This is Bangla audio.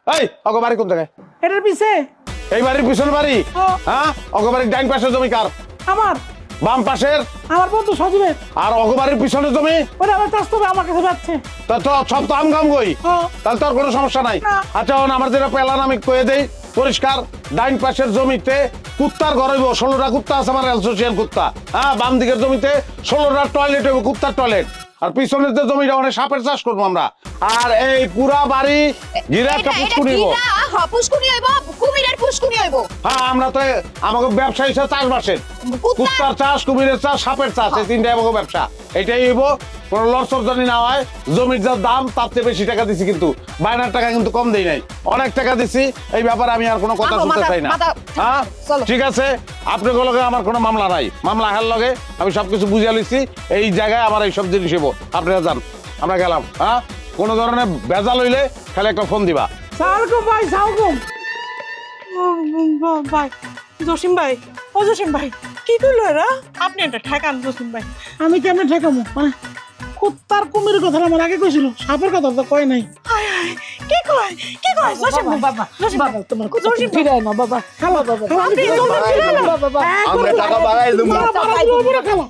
এই অগো বাড়ি কোন জায়গায়? এটার পিছে এই বাড়ির পিছনে বাড়ি? হ্যাঁ, অগো বাড়ির ডাইন পাশের জমি কার? আমার বাম পাশের? আমার বন্ধু সজীবের। আর অগো বাড়ির পিছনের জমি? ওটা আমার চাষ তবে আমার কাছে যাচ্ছে। তো সব তো আমগাম গই, তাহলে তো আর কোনো সমস্যা নাই। আচ্ছা আমার যেটা পেলাম আমি কয়ে দেই পরিষ্কার, ডাইন পাশের জমিতে কুত্তার ঘর হইব, 16টা কুত্তা আছে আমার অ্যাসোসিয়েশন কুত্তা। হ্যাঁ, বাম দিকের জমিতে 16টা টয়লেট হইব, কুত্তার টয়লেট। আর পিছনের যে জমিটা ওখানে সাপের চাষ করবো আমরা। আর এই পুরা বাড়ি ঘিরে একটা পুষ্কুনি হইব। পুষ্কুনি হইব, কুমিরের পুষ্কুনি হইব। হ্যাঁ, আমরা তো আমাকে ব্যবসা হিসেবে চাষবাসের, কুত্তার চাষ, কুমিরের চাষ, সাপের চাষ, এই তিনটাই আমাকে ব্যবসা। এটাই হইব, কোনো লড়চড় জানি না হয়। জমির যা দাম তার চেয়ে বেশি টাকা দিছি, কিন্তু বায়নার টাকা কিন্তু কম দেই নাই, অনেক টাকা দিছি। এই ব্যাপারে আমি আর কোনো কথা শুনতে চাই না। হ্যাঁ ঠিক আছে, আপনার লগে আমার কোনো মামলা নাই, মামলা হের লগে আমি সবকিছু বুঝিয়ে লিছি। এই জায়গায় আমার এইসব জিনিস হইব, আপনারা যান, আমরা গেলাম। হ্যাঁ, কোনো ধরনের ভেজাল হইলে খালি একটা ফোন দিবা। সালামালাইকুম ভাই, সালামালাইকুম ভাই। জসিম ভাই, ও জসিম ভাই, কি করলো এরা? আপনি এটা ঠেকান জসিম ভাই। আমি কেমনে ঠেকামো? মানে কুত্তার কুমিরের কথা আমার আগে কইছিল, সাপের কথা তো কয় নাই। কি কয় জসিম ভাই? বাবা বাবা তোমার জসিম ফিরে না বাবা। খালা বাবা, আপনি জসিম ফিরে না বাবা। আমরা টাকা বাড়াই দেব। খালা